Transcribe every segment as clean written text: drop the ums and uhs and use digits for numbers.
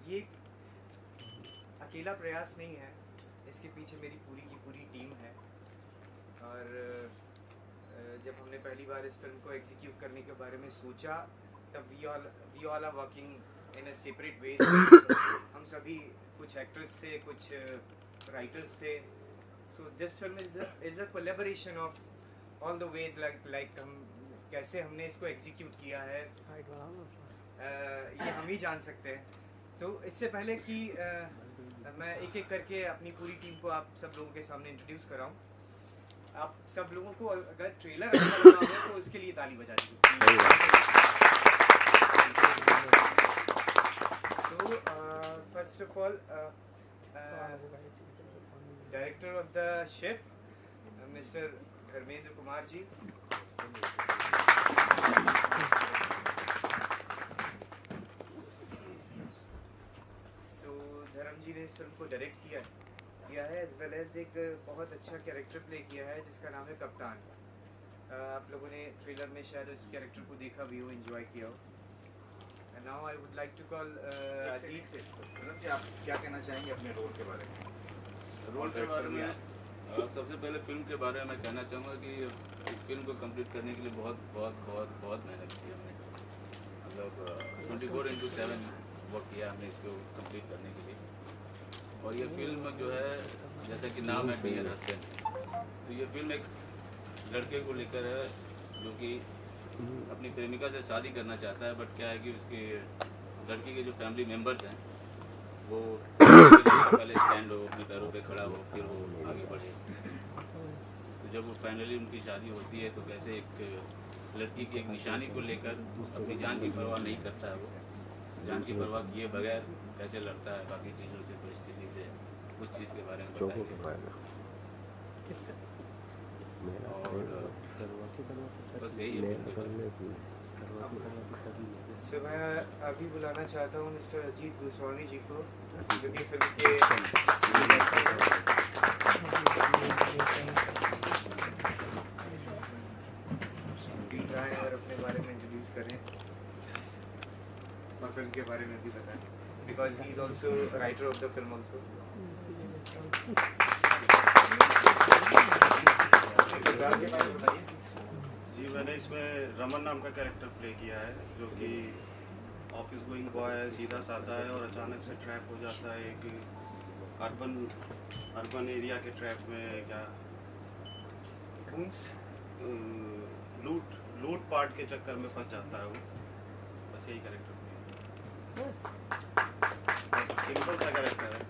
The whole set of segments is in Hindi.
ये अकेला प्रयास नहीं है, इसके पीछे मेरी पूरी की पूरी टीम है। और जब हमने पहली बार इस फिल्म को एग्जीक्यूट करने के बारे में सोचा, तब we all are working in a separate ways. हम सभी कुछ एक्टर्स थे, कुछ राइटर्स थे। So this film is a collaboration of all the ways, like हम कैसे हमने इसको एग्जीक्यूट किया है ये हम ही जान सकते हैं। तो इससे पहले कि मैं एक एक करके अपनी पूरी टीम को आप सब लोगों के सामने इंट्रोड्यूस कराऊं, आप सब लोगों को अगर ट्रेलर अच्छा लगा हो तो उसके लिए ताली बजा दीजिए। So first of all director of the ship mister Dharmendra Kumar ji, Dharam ji ने इस फिल्म को डायरेक्ट किया है एज वेल एज एक बहुत अच्छा कैरेक्टर प्ले किया है जिसका नाम है कप्तान। आप लोगों ने ट्रेलर में शायद इस कैरेक्टर को देखा भी हो, एंजॉय किया हो। And now I would like to call Ajit से। मतलब कि आप क्या कहना चाहेंगे अपने रोल के बारे में? रोल के बारे में सबसे पहले फिल्म के बारे में कहना चाहूँगा कि इस फिल्म को कंप्लीट करने के लिए बहुत बहुत बहुत बहुत मेहनत की हमने। मतलब 24/7 वर्क किया हमने इसको कंप्लीट करने के लिए। और ये फिल्म जो है, जैसा कि नाम है डियर हस्बैंड, तो ये फिल्म एक लड़के को लेकर है जो कि अपनी प्रेमिका से शादी करना चाहता है। बट क्या है कि उसके लड़की के जो फैमिली मेम्बर्स हैं वो पहले स्टैंड हो, अपने पैरों पे खड़ा हो, फिर वो आगे बढ़े। तो जब वो फाइनली उनकी शादी होती है तो कैसे एक लड़की की एक निशानी को लेकर अपनी जान की परवाह नहीं करता है, वो जान की परवाह किए बगैर कैसे लड़ता है बाकी चीज़ों से, परिस्थिति से, कुछ चीज़ के बारे में बताएंगे। और बस यही है। सो मैं अभी बुलाना चाहता हूँ मिस्टर अजीत गोस्वामी जी को, जो कि फिल्म के प्लीज आए और अपने बारे में इंट्रोड्यूस करें और फिल्म के बारे में भी बताएं, because he is also writer of the film also. जी, मैंने इसमें रमन नाम का कैरेक्टर प्ले किया है, जो कि ऑफिस गोइंग बॉय है, सीधा साधा है और अचानक से ट्रैप हो जाता है एक अर्बन एरिया के ट्रैप में, क्या लूट पाट के चक्कर में फंस जाता है वो। बस यही कैरेक्टर प्ले, सिंपल सा कैरेक्टर है।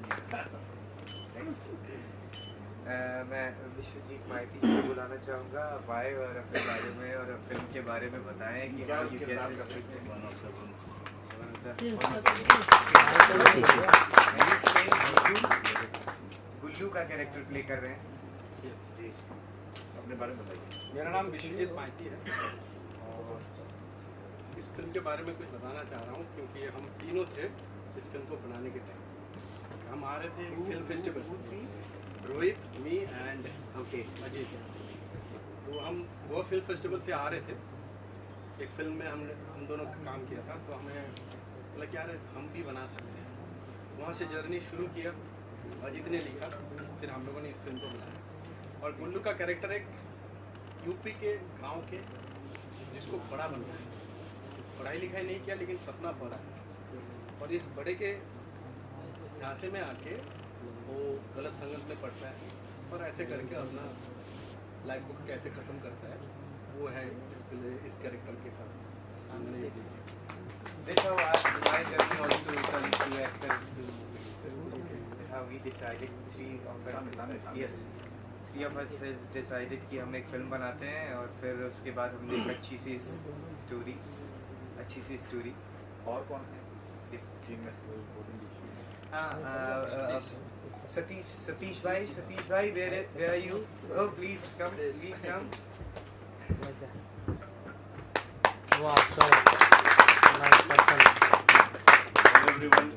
मैं विश्वजीत माइती जी को बुलाना चाहूँगा, आप आए और अपने बारे में और फिल्म के बारे में बताएं कि क्या ये किरदार कैसे करते हैं? गुल्लू का कैरेक्टर प्ले कर रहे हैं। जी, अपने बारे में बताइए। मेरा नाम विश्वजीत माइती है और इस फिल्म के बारे में कुछ बताना चाह रहा हूँ, क्योंकि हम तीनों थे इस फिल्म को बनाने के टाइम। हम आ रहे थे film festival, Rohit, me and Ajit. तो हम वो फिल्म फेस्टिवल से आ रहे थे, एक फिल्म में हम दोनों काम किया था, तो हमें बोला कि यार हम भी बना सकते हैं। वहाँ से जर्नी शुरू किया, अजीत ने लिखा, फिर हम लोगों ने इस फिल्म को बनाया। और गुल्लू का कैरेक्टर एक यूपी के गांव के जिसको बड़ा बनना है, पढ़ाई लिखाई नहीं किया लेकिन सपना बड़ा है, और इस बड़े के झांसे में आके वो गलत संगत में पड़ता है और ऐसे करके अपना लाइफ को कैसे ख़त्म करता है, वो है इस कैरेक्टर के साथ सामने। This how my journey also comes to actor. How we decided, three of us has decided कि हम एक फिल्म बनाते हैं, और फिर उसके बाद हमने एक अच्छी सी स्टोरी। और कौन है? आपकी टीम में से कोई इम्पोर्टेंट इशू? हाँ, सतीश भाई where are you? Oh, please come. Wow, so nice person. Hello everyone,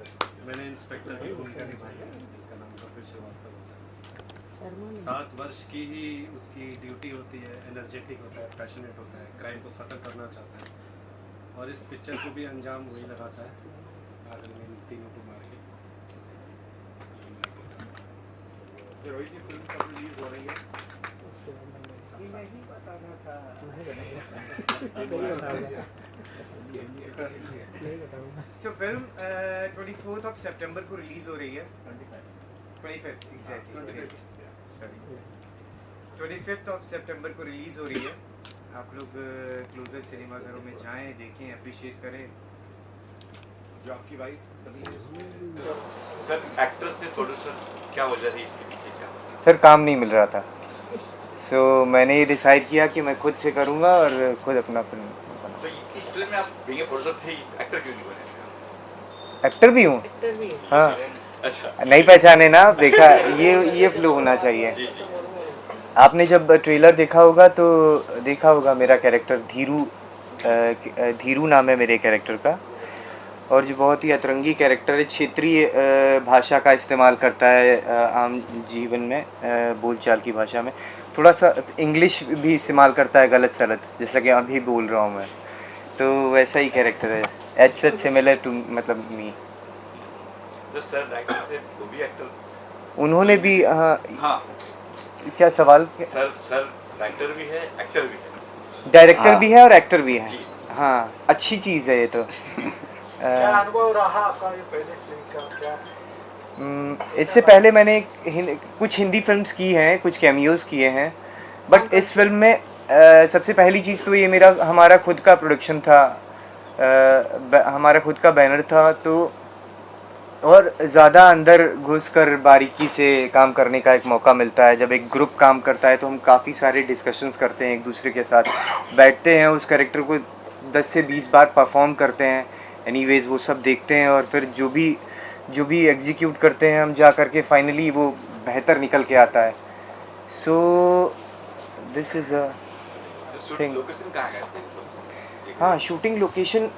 मैंने इंस्पेक्टर की भूमिका निभाई है जिसका नाम कपिल श्रीवास्तव होता है। 7 वर्ष की ही उसकी ड्यूटी होती है, एनर्जेटिक होता है, पैशनेट होता है, क्राइम को ख़त्म करना चाहता है और इस पिक्चर को भी अंजाम वही लगाता है आखिर में इन तीनों को मार के। तो रोहित जी फिल्म कब रिलीज हो रही है? नहीं बताना था। So film 24th of September को रिलीज हो रही है। 25th exactly. Sorry. 25th of September को रिलीज हो रही है। आप लोग क्लोजर सिनेमाघरों में जाएं, देखें, अप्रिशिएट करें। जो आपकी वाइफ सर एक्टर से प्रोड्यूसर क्या वजह रही इसके पीछे क्या? सर काम नहीं मिल रहा था, सो मैंने ये डिसाइड किया कि मैं खुद से करूँगा और खुद अपना फिल्म। तो इस फिल्म में आप बीइंग ए प्रोड्यूसर थे, एक्टर क्यों नहीं बने? एक्टर भी हूँ। हाँ, अच्छा, नहीं पहचाने ना, देखा ये फ्लो होना चाहिए। जी जी। आपने जब ट्रेलर देखा होगा मेरा कैरेक्टर धीरू नाम है मेरे कैरेक्टर का, और जो बहुत ही अतरंगी कैरेक्टर है, क्षेत्रीय भाषा का इस्तेमाल करता है आम जीवन में, बोलचाल की भाषा में, थोड़ा सा इंग्लिश भी इस्तेमाल करता है गलत सलत, जैसा कि अभी बोल रहा हूँ मैं, तो वैसा ही कैरेक्टर है, एज सच सिमिलर टू मतलब मी। जो सर डायरेक्टर थे वो भी एक्टर? उन्होंने भी हाँ, क्या सवाल? सर डायरेक्टर भी है, एक्टर भी है। डायरेक्टर भी है और एक्टर भी है। जी। हाँ, अच्छी चीज़ है ये तो। क्या अनुभव रहा आपका ये पहले फिल्म का? क्या इससे पहले मैंने कुछ हिंदी फिल्म्स की हैं, कुछ कैमियोज़ किए हैं, बट इस फिल्म में सबसे पहली चीज़ तो ये हमारा खुद का प्रोडक्शन था, हमारा खुद का बैनर था, तो और ज़्यादा अंदर घुसकर बारीकी से काम करने का एक मौका मिलता है। जब एक ग्रुप काम करता है तो हम काफ़ी सारे डिस्कशंस करते हैं, एक दूसरे के साथ बैठते हैं, उस कैरेक्टर को 10 से 20 बार परफॉर्म करते हैं, एनीवेज़ वो सब देखते हैं और फिर जो भी एग्जीक्यूट करते हैं हम जा कर के फाइनली वो बेहतर निकल के आता है। So this is a thing. Location कहाँ गए थे? हाँ, शूटिंग लोकेशन,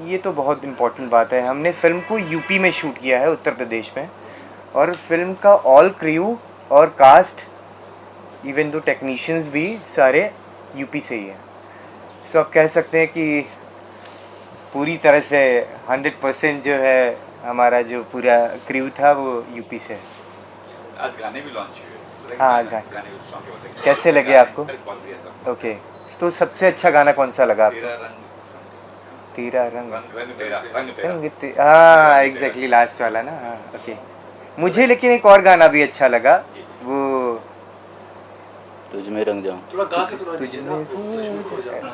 ये तो बहुत इम्पोर्टेंट बात है। हमने फ़िल्म को यूपी में शूट किया है, उत्तर प्रदेश में, और फिल्म का ऑल क्रू और कास्ट, इवन दो टेक्नीशियंस भी सारे यूपी से ही हैं। सो आप कह सकते हैं कि पूरी तरह से 100% जो है हमारा जो पूरा क्रू था वो यूपी से है। आज गाने भी लॉन्च हुए। हाँ, गाने भी सॉन्ग के बताइए। कैसे लगे आपको? बहुत बढ़िया सर। ओके, तो सबसे अच्छा गाना कौन सा लगा आपको? तेरा रंग तेरा रंग। रंग तेरा। हाँ, एग्जैक्टली लास्ट वाला ना। हाँ, ओके। मुझे लेकिन एक और गाना भी अच्छा लगा, वो तुझ में रंग जाऊं। थोड़ा गा के सुना तुझ दीजिए में ना, तुझ में खो जाना।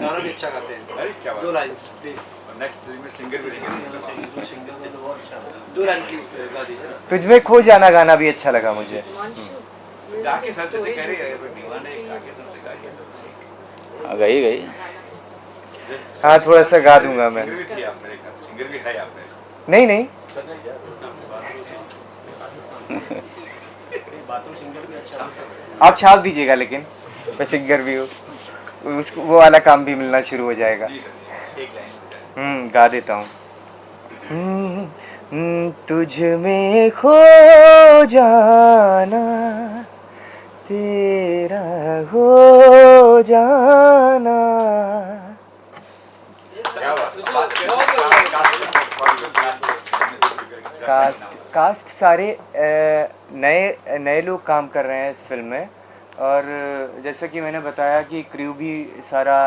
गाना भी अच्छा गाते हैं। अरे क्या बात 2 लाइन्स प्लीज। नेक्स्ट फिल्म में सिंगर भी रहेंगे। 2 लाइन प्लीज गा दीजिए ना। तुझ में खो जाना गाना भी अच्छा लगा मुझे। जाके सर जैसे कह रही है दीवाने जाके सबसे गाइए। गई हाँ, थोड़ा सा गा दूंगा मैं। सिंगर भी थी आप मेरे ख्याल, सिंगर भी है आप में। नहीं बाथरूम सिंगर भी अच्छा आप छाप दीजिएगा, लेकिन मैं सिंगर भी हूँ, उसको वो वाला काम भी मिलना शुरू हो जाएगा। जी सर, एक लाइन गा देता हूँ। तुझ में खो जाना, तेरा हो जाना। क्या बात कास्ट सारे नए लोग काम कर रहे हैं इस फिल्म में, और जैसा कि मैंने बताया कि क्रू भी सारा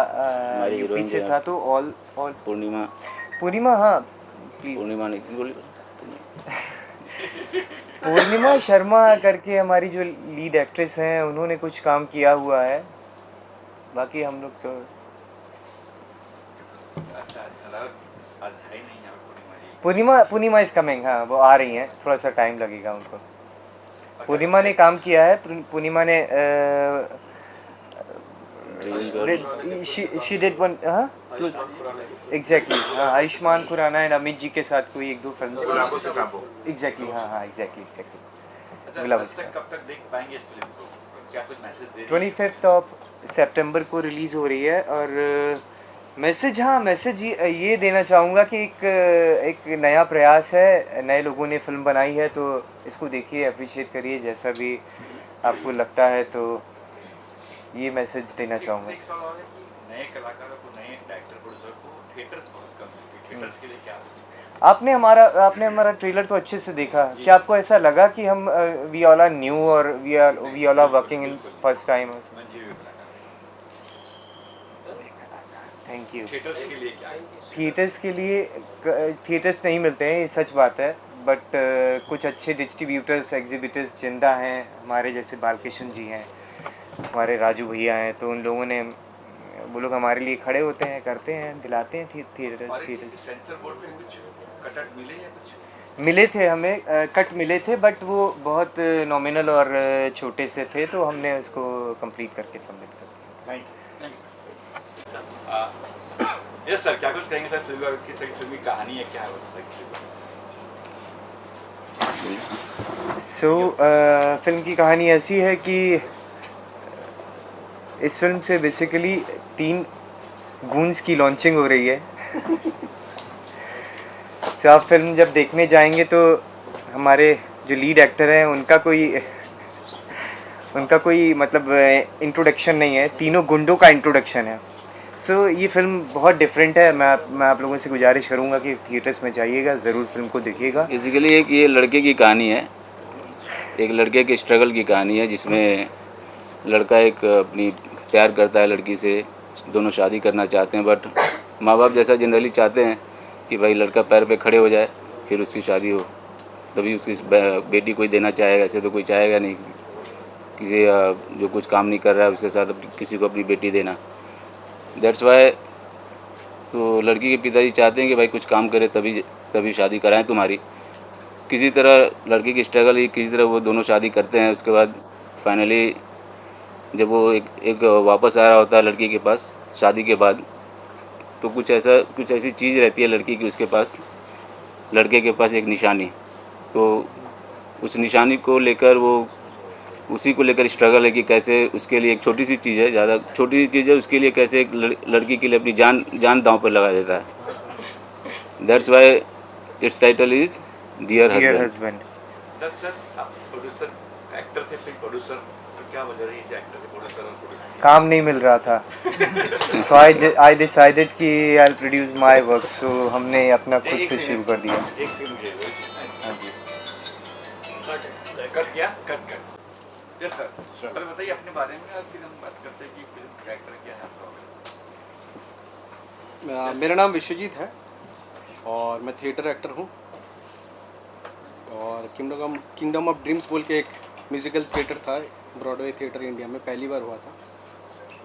यूपी से था, तो ऑल पूर्णिमा हाँ प्लीज पूर्णिमा शर्मा करके हमारी जो लीड एक्ट्रेस हैं, उन्होंने कुछ काम किया हुआ है, बाकी हम लोग तो पूर्णिमा इज कमिंग। हाँ, वो आ रही हैं, थोड़ा सा टाइम लगेगा उनको। पूर्णिमा ने काम किया है, पूर्णिमा ने she did one, exactly, हाँ, आयुष्मान खुराना एंड अमित जी के साथ कोई एक दो फिल्म्स गुलाबों से काबू। एग्जैक्टली, हाँ एग्जैक्टली अच्छा, गुलाबों से दर्शक कब तक देख पाएंगे इस फिल्म को? क्या कुछ मैसेज दे रही है? 25 ऑफ सितंबर को रिलीज़ हो रही है। और मैसेज ये देना चाहूँगा कि एक नया प्रयास है, नए लोगों ने फिल्म बनाई है, तो इसको देखिए, अप्रिशिएट करिए, जैसा भी आपको लगता है, तो ये मैसेज देना चाहूँगा। एक सवाल और है कि नए कलाकारों को, नए डायरेक्टर प्रोड्यूसर को थिएटर्स बहुत कम मिलते हैं। थिएटर्स के लिए क्या? आपने हमारा ट्रेलर तो अच्छे से देखा, क्या आपको ऐसा लगा कि हम वी ऑल आर न्यू और we all are working in first time? मंजी हुए कलाकार। Thank you. थिएटर्स के लिए क्या? थिएटर्स नहीं मिलते हैं, ये सच बात है, बट कुछ अच्छे डिस्ट्रीब्यूटर्स, एग्जीबिटर्स जिंदा हैं, हमारे जैसे बालकृष्ण जी हैं, हमारे राजू भैया हैं, तो उन लोगों ने, वो लोग हमारे लिए खड़े होते हैं, करते हैं, दिलाते हैं थिएटर्स। सेंसर बोर्ड में कुछ कटअप मिले या कुछ? मिले थे, हमें कट मिले थे, बट वो बहुत नॉमिनल और छोटे से थे, तो हमने उसको कंप्लीट करके सबमिट कर दिया। Thank you sir. Yes sir, क्या कुछ कहेंगे सर? फिल्म किस तरह की फिल्मी कहानी है, क्या है वो फिल्म की कहानी ऐसी है कि इस फिल्म से बेसिकली 3 गूंज की लॉन्चिंग हो रही है। सो आप फिल्म जब देखने जाएंगे तो हमारे जो लीड एक्टर हैं उनका कोई मतलब इंट्रोडक्शन नहीं है, तीनों गुंडों का इंट्रोडक्शन है। सो ये फिल्म बहुत डिफरेंट है। मैं आप लोगों से गुजारिश करूँगा कि थिएटर्स में जाइएगा, ज़रूर फिल्म को देखिएगा। बेसिकली एक ये लड़के की कहानी है, एक लड़के के स्ट्रगल की कहानी है, जिसमें लड़का एक अपनी प्यार करता है लड़की से, दोनों शादी करना चाहते हैं, बट माँ बाप जैसा जनरली चाहते हैं कि भाई लड़का पैर पे खड़े हो जाए फिर उसकी शादी हो, तभी उसकी बेटी कोई देना चाहेगा, ऐसे तो कोई चाहेगा नहीं किसी जो कुछ काम नहीं कर रहा है उसके साथ किसी को अपनी बेटी देना। दैट्स वाई तो लड़की के पिताजी चाहते हैं कि भाई कुछ काम करे तभी शादी कराएं तुम्हारी। किसी तरह लड़की की स्ट्रगल ही, किसी तरह वो दोनों शादी करते हैं। उसके बाद फाइनली जब वो एक वापस आ रहा होता है लड़की के पास शादी के बाद, तो कुछ ऐसी चीज़ रहती है लड़की की उसके पास, लड़के के पास एक निशानी, तो उस निशानी को लेकर वो उसी को लेकर स्ट्रगल है कि कैसे उसके लिए एक छोटी सी चीज़ है, ज़्यादा छोटी सी चीज़ है, उसके लिए कैसे एक लड़की के लिए अपनी जान दांव पर लगा देता है। That's why its title is dear husband. Sir, आप प्रोड्यूसर एक्टर थे, फिर प्रोड्यूसर, तो क्या वजह रही इस एक्टर से प्रोड्यूसर और प्रोड्यूसर? काम नहीं मिल रहा था। सो आई डिसाइडेड कि आई प्रोड्यूस माय वर्क। सो हमने अपना खुद से शुरू कर दिया। एक सीन मुझे कट किया, कट। यस सर, पहले बताइए अपने बारे में और फिर हम बात करते हैं कि फिल्म कैरेक्टर क्या है आपका। मेरा नाम विश्वजीत है और मैं थिएटर एक्टर हूँ, और किंगडम ऑफ ड्रीम्स बोल के एक म्यूज़िकल थिएटर था ब्रॉडवे थिएटर इंडिया में, पहली बार हुआ था,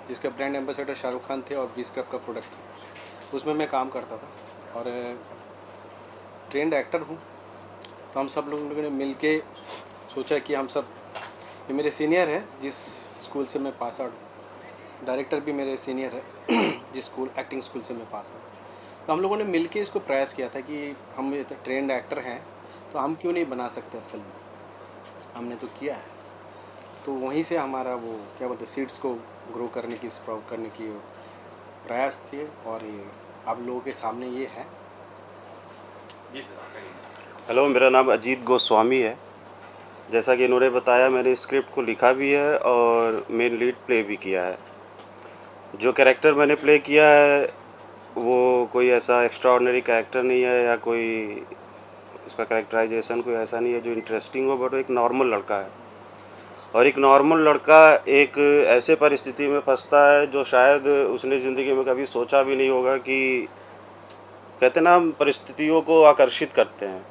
जिसका ब्रांड एम्बेसडर शाहरुख खान थे और वी-स्क्रब का प्रोडक्ट था। उसमें मैं काम करता था और ट्रेंड एक्टर हूँ। तो हम सब लोगों ने मिल के सोचा कि हम सब, ये मेरे सीनियर है जिस स्कूल से मैं पास आउट, डायरेक्टर भी मेरे सीनियर है जिस एक्टिंग स्कूल से मैं पास आउट। तो हम लोगों ने मिल के इसको प्रयास किया था कि हम ये ट्रेंड एक्टर हैं तो हम क्यों नहीं बना सकते फिल्म। हमने तो किया है, तो वहीं से हमारा वो क्या बोलते हैं सीड्स को ग्रो करने की, स्प्राउट करने की प्रयास थे, और ये आप लोगों के सामने ये है। जी सर। हेलो, मेरा नाम अजीत गोस्वामी है। जैसा कि इन्होंने बताया, मैंने स्क्रिप्ट को लिखा भी है और मेन लीड प्ले भी किया है। जो कैरेक्टर मैंने प्ले किया है वो कोई ऐसा एक्स्ट्राऑर्डिनरी कैरेक्टर नहीं है, या कोई उसका कैरेक्टराइजेशन कोई ऐसा नहीं है जो इंटरेस्टिंग हो, बट वो एक नॉर्मल लड़का है। और एक नॉर्मल लड़का एक ऐसे परिस्थिति में फंसता है जो शायद उसने ज़िंदगी में कभी सोचा भी नहीं होगा। कि कहते ना, हम परिस्थितियों को आकर्षित करते हैं,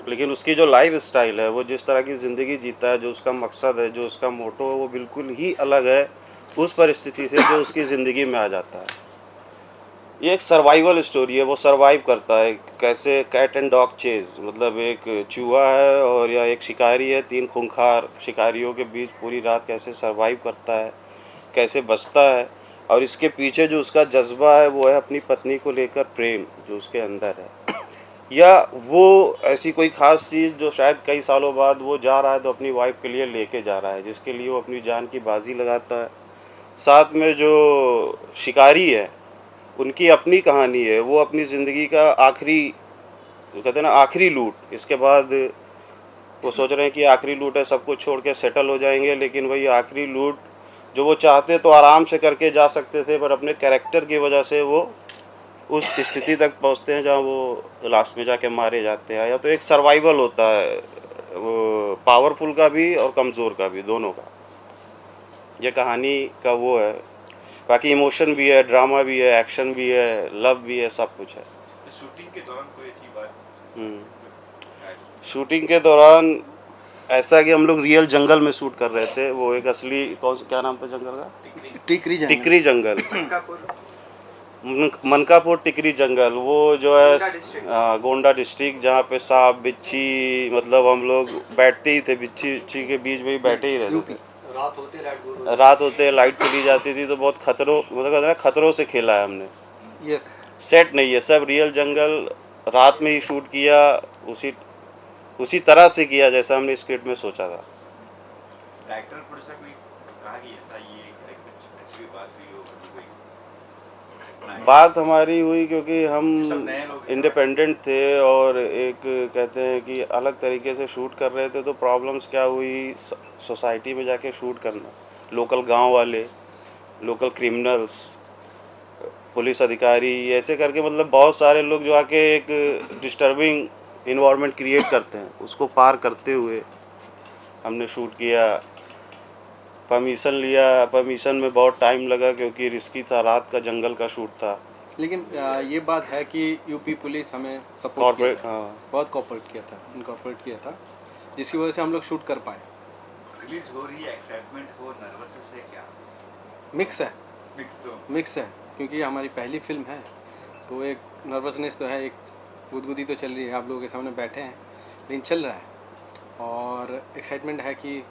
लेकिन उसकी जो लाइफ स्टाइल है, वो जिस तरह की ज़िंदगी जीता है, जो उसका मकसद है, जो उसका मोटो है, वो बिल्कुल ही अलग है उस परिस्थिति से जो उसकी ज़िंदगी में आ जाता है। ये एक सर्वाइवल स्टोरी है। वो सर्वाइव करता है कैसे, कैट एंड डॉग चेज, मतलब एक चूहा है और या एक शिकारी है, 3 खूंखार शिकारियों के बीच पूरी रात कैसे सर्वाइव करता है, कैसे बचता है, और इसके पीछे जो उसका जज्बा है वो है अपनी पत्नी को लेकर प्रेम जो उसके अंदर है, या वो ऐसी कोई ख़ास चीज़ जो शायद कई सालों बाद वो जा रहा है तो अपनी वाइफ के लिए लेके जा रहा है, जिसके लिए वो अपनी जान की बाजी लगाता है। साथ में जो शिकारी है उनकी अपनी कहानी है, वो अपनी ज़िंदगी का आखिरी, कहते हैं ना आखिरी लूट, इसके बाद वो सोच रहे हैं कि आखिरी लूट है, सब कुछ छोड़ के सेटल हो जाएंगे, लेकिन वही आखिरी लूट जो वो चाहते तो आराम से करके जा सकते थे, पर अपने कैरेक्टर की वजह से वो उस स्थिति तक पहुंचते हैं जहां वो लास्ट में जाके मारे जाते हैं। या तो एक सर्वाइवल होता है वो पावरफुल का भी और कमज़ोर का भी, दोनों का। ये कहानी का वो है, बाकी इमोशन भी है, ड्रामा भी है, एक्शन भी है, लव भी है, सब कुछ है। शूटिंग के दौरान कोई ऐसी बात शूटिंग के दौरान ऐसा कि हम लोग रियल जंगल में शूट कर रहे थे। वो एक असली क्या नाम था जंगल का? टिकरी जंगल, मनकापुर टिकरी जंगल। वो जो है गोंडा डिस्ट्रिक्ट, जहाँ पे सांप बिच्छी, मतलब हम लोग बैठते ही थे, बिच्छी के बीच में ही बैठे ही रहते थे। रात होते लाइट चली जाती थी, तो बहुत खतरों से खेला है हमने। सेट नहीं है, सब रियल जंगल, रात में ही शूट किया, उसी तरह से किया जैसा हमने स्क्रिप्ट में सोचा था। डायरेक्टर प्रोड्यूसर कोई कहा कि ऐसा ये कुछ ऐसी बात हुई हो, कोई बात हमारी हुई क्योंकि हम इंडिपेंडेंट थे और एक कहते हैं कि अलग तरीके से शूट कर रहे थे, तो प्रॉब्लम्स क्या हुई, सोसाइटी में जाके शूट करना, लोकल गांव वाले, लोकल क्रिमिनल्स, पुलिस अधिकारी, ऐसे करके मतलब बहुत सारे लोग जो आके एक डिस्टर्बिंग इन्वायरमेंट क्रिएट करते हैं, उसको पार करते हुए हमने शूट किया। परमिशन लिया, परमिशन में बहुत टाइम लगा क्योंकि रिस्की था, रात का जंगल का शूट था। लेकिन ये बात है कि यूपी पुलिस हमें सपोर्ट किया, बहुत कोऑपरेट किया था, जिसकी वजह से हम लोग शूट कर पाए। रिलीज हो रही है, एक्साइटमेंट हो, नर्वसनेस है क्या? मिक्स है क्योंकि हमारी पहली फिल्म है, तो एक नर्वसनेस तो है, एक गुदगुदी तो चल रही है, आप लोगों के सामने बैठे हैं, लेकिन चल रहा है। और एक्साइटमेंट है कि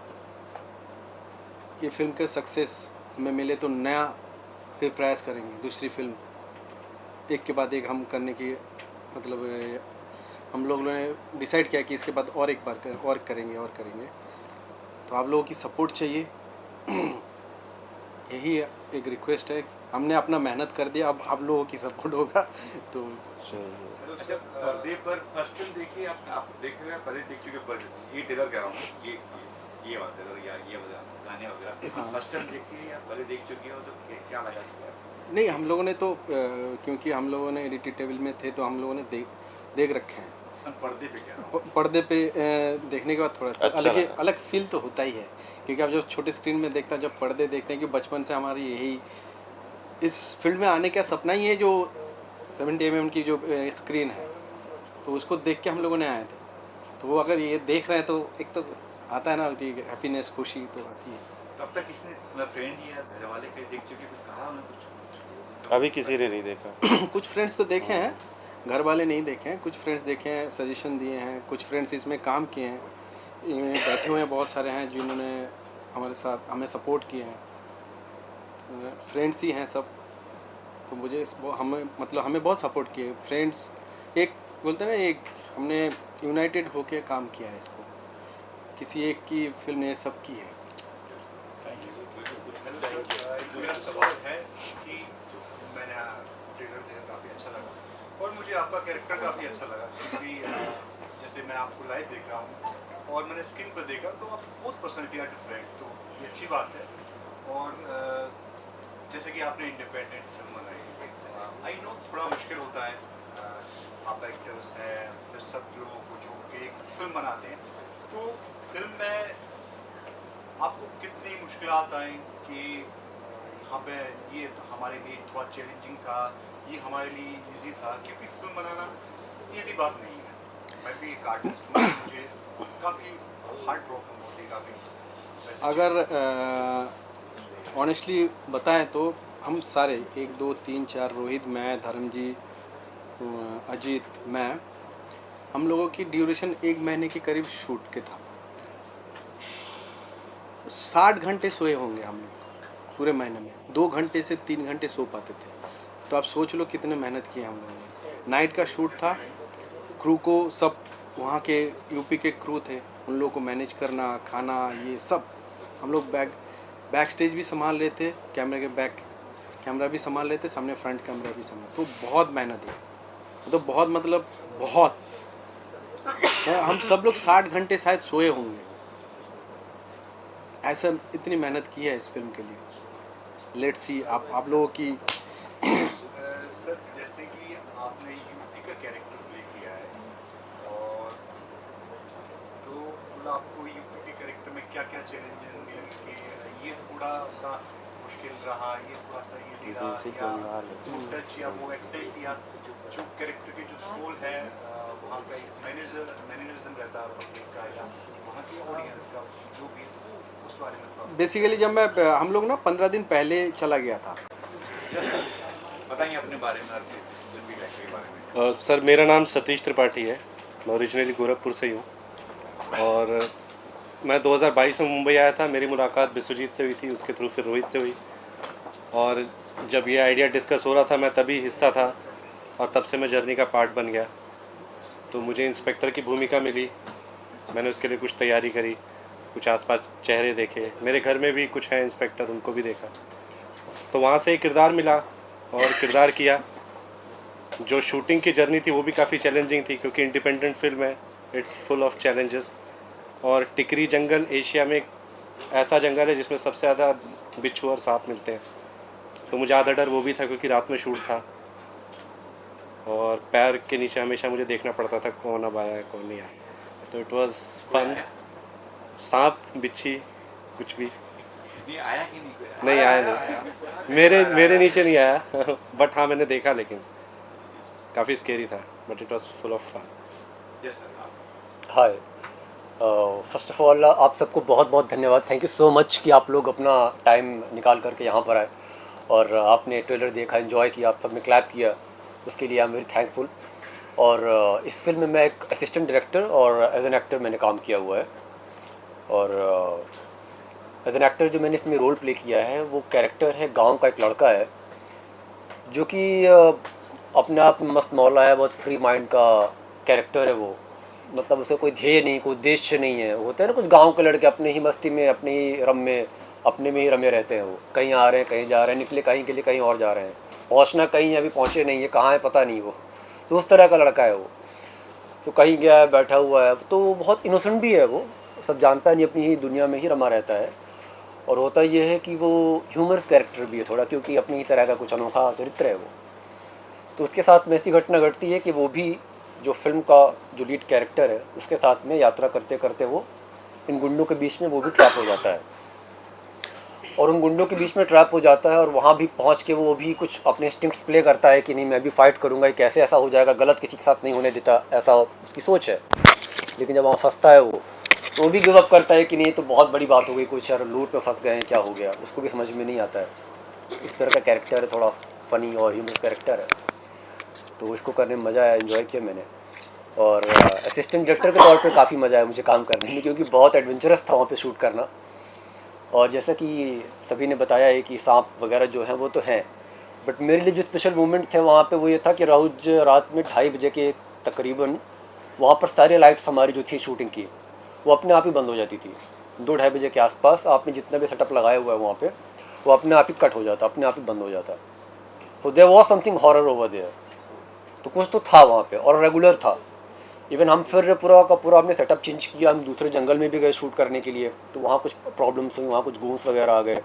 ये फिल्म के सक्सेस हमें मिले तो नया फिर प्रयास करेंगे, दूसरी फिल्म एक के बाद एक हम करने की, मतलब हम लोगों ने डिसाइड किया कि इसके बाद और एक बार और करेंगे। तो आप लोगों की सपोर्ट चाहिए, यही एक रिक्वेस्ट है। हमने अपना मेहनत कर दिया, अब आप लोगों की सपोर्ट होगा तो। अच्छा, पर्दे पर फर्स्ट फिल्म देखी आप देखेगा, पहले देख चुके पर ये टेलर कह रहा हूँ, ये बात टेलर या ये गाने वगैरह फर्स्ट टाइम देखी या पहले देख चुकी हो, तो क्या लगा? नहीं, हम लोगों ने तो क्योंकि हम लोगों ने एडिटेड टेबल में थे, तो हम लोगों ने देख रखे हैं। पर्दे पे क्या, पर्दे पे देखने के बाद थोड़ा सा अलग फील तो होता ही है, क्योंकि आप जब छोटे स्क्रीन में देखते हैं, जब पर्दे देखते हैं, कि बचपन से हमारी यही इस फील्ड में आने का सपना ही है, जो 70 mm की जो स्क्रीन है, तो उसको देख के हम लोगों ने आए थे। तो वो अगर ये देख रहे हैं तो एक तो आता है ना, हैप्पीनेस, खुशी तो आती है। तब तक किसने, फ्रेंड या घर वाले कहीं देख चुके, कुछ कहा उन्हें? कुछ अभी किसी ने नहीं देखा। कुछ फ्रेंड्स तो देखे हैं, घर वाले नहीं देखे हैं, कुछ फ्रेंड्स देखे हैं, सजेशन दिए हैं, कुछ फ्रेंड्स इसमें काम किए हैं, बैठे हुए हैं, बहुत सारे हैं जिन्होंने हमारे साथ हमें सपोर्ट किए हैं, फ्रेंड्स ही हैं सब। तो मुझे हमें बहुत सपोर्ट किए फ्रेंड्स, एक बोलते हैं ना, एक हमने यूनाइटेड होके काम किया है इसको, किसी एक की फिल्म ने सब की है। मेरा सवाल है कि मैंने ट्रेलर देखा, काफ़ी अच्छा लगा और मुझे आपका कैरेक्टर काफ़ी अच्छा लगा, क्योंकि जैसे मैं आपको लाइव देख रहा हूँ और मैंने स्क्रीन पर देखा, तो आप बहुत पर्सनैलिटी आर डिफरेंट, तो ये अच्छी बात है। और जैसे कि आपने इंडिपेंडेंट फिल्म बनाई, आई नो थोड़ा मुश्किल होता है, आप एक्टर्स हैं, फिर सब लोगों को जोड़ के एक फिल्म बनाते हैं, तो फिल्म में आपको कितनी मुश्किलात आई कि यहाँ पे ये हमारे लिए थोड़ा चैलेंजिंग था, ये हमारे लिए इजी था, क्योंकि फिल्म बनाना इजी बात नहीं है। मैं भी एक आर्टिस्ट हूँ, मुझे काफ़ी हार्ड प्रॉब्लम होती है, काफ़ी। अगर ऑनेस्टली बताएं तो हम सारे 1 2 3 4 रोहित, मैं, धर्म जी, अजीत, मैं, हम लोगों की ड्यूरेशन 1 महीने के करीब शूट के था। 60 घंटे सोए होंगे हम लोग, पूरे महीने में 2 घंटे से 3 घंटे सो पाते थे। तो आप सोच लो कितने मेहनत किए हम लोगों ने। नाइट का शूट था, क्रू को सब वहाँ के यूपी के क्रू थे, उन लोगों को मैनेज करना, खाना, ये सब हम लोग बैक स्टेज भी संभाल रहे थे, कैमरे के बैक कैमरा भी संभाल रहे थे, सामने फ्रंट कैमरा भी संभाल। तो बहुत मेहनत है, तो बहुत मतलब बहुत हम सब लोग 60 घंटे शायद सोए होंगे, ऐसा इतनी मेहनत की है इस फिल्म के लिए। लेट्स सी आप लोगों की सर जैसे कि आपने यूपी का कैरेक्टर प्ले किया है और तो मतलब आपको यूपी के कैरेक्टर में क्या क्या चैलेंजेस लगे कि ये थोड़ा सा मुश्किल रहा, ये थोड़ा सा इजी रहा, या वो टच या वो एक्सेंट या जो कैरेक्टर के जो सोल है वहाँ का एक मैनरिज्म रहता है पब्लिक का या वहाँ की ऑडियंस का जो भी उस बारे में थोड़ा बेसिकली जब मैं हम लोग ना 15 दिन पहले चला गया था। बताइए अपने बारे में, आपके इस फिल्म के कैरेक्टर के बारे में। सर मेरा नाम सतीश त्रिपाठी है, मैं ओरिजिनली गोरखपुर से ही हूँ और मैं 2022 में मुंबई आया था। मेरी मुलाकात विश्वजीत से हुई थी, उसके थ्रू फिर रोहित से हुई और जब ये आइडिया डिस्कस हो रहा था मैं तभी हिस्सा था और तब से मैं जर्नी का पार्ट बन गया। तो मुझे इंस्पेक्टर की भूमिका मिली, मैंने उसके लिए कुछ तैयारी करी, कुछ आसपास चेहरे देखे, मेरे घर में भी कुछ है इंस्पेक्टर, उनको भी देखा, तो वहाँ से एक किरदार मिला और किरदार किया। जो शूटिंग की जर्नी थी वो भी काफ़ी चैलेंजिंग थी क्योंकि इंडिपेंडेंट फिल्म है, इट्स फुल ऑफ चैलेंजेस। और टिकरी जंगल एशिया में एक ऐसा जंगल है जिसमें सबसे ज़्यादा बिच्छू और सांप मिलते हैं, तो मुझे आधा डर वो भी था क्योंकि रात में शूट था और पैर के नीचे हमेशा मुझे देखना पड़ता था कौन अब आया है कौन नहीं आया। तो इट वाज फन। सांप बिच्छी कुछ भी नहीं आया कि नहीं? नहीं आया, नहीं मेरे नीचे नहीं आया बट हाँ मैंने देखा, लेकिन काफ़ी स्केरी था but it was full of fun. Yes sir. Hi, first of all आप सबको बहुत बहुत धन्यवाद, थैंक यू सो मच कि आप लोग अपना टाइम निकाल करके यहाँ पर आए और आपने ट्रेलर देखा, एंजॉय किया, आप सबने क्लैप किया, उसके लिए आई एम वेरी थैंकफुल। और इस फिल्म में मैं एक असिस्टेंट डायरेक्टर और एज एन एक्टर मैंने काम किया हुआ है और एज एन एक्टर जो मैंने इसमें रोल प्ले किया है वो कैरेक्टर है गांव का एक लड़का है जो कि अपने आप में मस्त मौला है, बहुत फ्री माइंड का कैरेक्टर है वो, मतलब उसका कोई ध्येय नहीं, कोई उद्देश्य नहीं है। होते हैं ना कुछ गांव के लड़के अपने ही मस्ती में, अपने ही रम में, अपने में ही रमे रहते हैं, वो कहीं आ रहे हैं कहीं जा रहे हैं, निकले कहीं के लिए कहीं और जा रहे हैं, पहुंचना कहीं अभी पहुंचे नहीं है, कहाँ है पता नहीं वो, तो उस तरह का लड़का है वो। तो कहीं गया है, बैठा हुआ है, तो बहुत इनोसेंट भी है वो, सब जानता नहीं, अपनी ही दुनिया में ही रमा रहता है। और होता ये है कि वो ह्यूमरस कैरेक्टर भी है थोड़ा, क्योंकि अपनी ही तरह का कुछ अनोखा चरित्र है वो। तो उसके साथ में ऐसी घटना घटती है कि वो भी जो फिल्म का जो लीड कैरेक्टर है उसके साथ में यात्रा करते करते वो इन गुंडों के बीच में वो भी ट्रैप हो जाता है और उन गुंडों के बीच में ट्रैप हो जाता है और वहाँ भी पहुँच के वो भी कुछ अपने इंस्टिंक्ट्स प्ले करता है कि नहीं मैं भी फाइट करूँगा, कैसे ऐसा हो जाएगा, गलत किसी के साथ नहीं होने देता, ऐसा उसकी सोच है। लेकिन जब वहाँ फंसता है वो, तो वो भी गिव अप करता है कि नहीं तो बहुत बड़ी बात हो गई, कुछ यार लूट में फंस गए हैं, क्या हो गया, उसको भी समझ में नहीं आता है। इस तरह का कैरेक्टर है, थोड़ा फ़नी और ह्यूमरस कैरेक्टर है, तो इसको करने में मज़ा आया, एंजॉय किया मैंने। और असिस्टेंट डायरेक्टर के तौर पे काफ़ी मज़ा आया मुझे काम करने में, क्योंकि बहुत एडवेंचरस था वहाँ पे शूट करना। और जैसा कि सभी ने बताया है कि सांप वगैरह जो हैं वो तो हैं, बट मेरे लिए जो स्पेशल मोमेंट थे वहाँ पे वो ये था कि रोज़ रात में 2:30 बजे के तकरीबन वहाँ पर सारी लाइट्स हमारी जो थी शूटिंग की वो अपने आप ही बंद हो जाती थी। 2-2:30 बजे के आसपास आपने जितना भी सेटअप लगाया हुआ है वहाँ पे वो अपने आप ही कट हो जाता, अपने आप ही बंद हो जाता। So there was something horror over there, तो कुछ तो था वहाँ पे और रेगुलर था। इवन हम फिर पूरा का पूरा हमने सेटअप चेंज किया, हम दूसरे जंगल में भी गए शूट करने के लिए, तो वहाँ कुछ प्रॉब्लम्स हुई, वहाँ कुछ गूंस वगैरह आ गए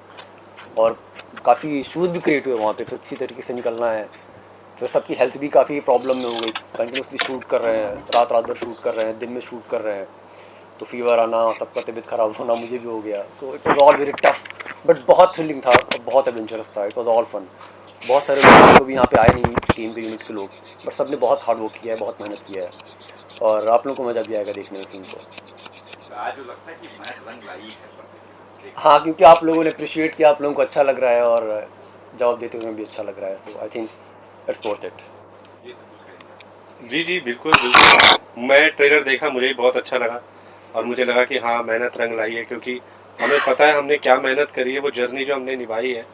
और काफ़ी इशूज़ भी क्रिएट हुए वहाँ पे। फिर किसी तरीके से निकलना है, फिर सबकी हेल्थ भी काफ़ी प्रॉब्लम में हो गई, कंटिन्यूसली शूट कर रहे हैं, रात भर शूट कर रहे हैं, दिन में शूट कर रहे हैं, तो फीवर आना, सबका तबीयत ख़राब होना, मुझे भी हो गया। So it was all very tough, but बहुत थ्रिलिंग था, बहुत एडवेंचरस था, इट वॉज ऑल फन। बहुत सारे लोग को भी यहाँ पे आए नहीं, टीम के यूनिट के लोग, बट सब ने बहुत हार्ड वर्क किया है, बहुत मेहनत किया है और आप लोगों को मज़ा भी आएगा देखने में फिल्म को। तो आज जो लगता है कि मेहनत रंग लाई है। हाँ, क्योंकि आप लोगों ने अप्रिशिएट किया, आप लोगों को अच्छा लग रहा है और जवाब देते हुए भी अच्छा लग रहा है, so I think it's worth it. ये सब कुछ करेंगे। जी जी बिल्कुल बिल्कुल, मैं ट्रेलर देखा, मुझे भी बहुत अच्छा लगा और मुझे लगा कि हाँ मेहनत रंग लाई है, क्योंकि हमें पता है हमने क्या मेहनत करी है, वो जर्नी जो हमने निभाई है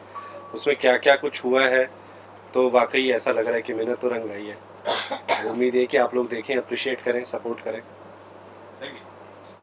उसमें क्या क्या कुछ हुआ है, तो वाकई ऐसा लग रहा है कि मेहनत तो रंग लाई है। उम्मीद है कि आप लोग देखें, अप्रिशिएट करें, सपोर्ट करें। Thank you.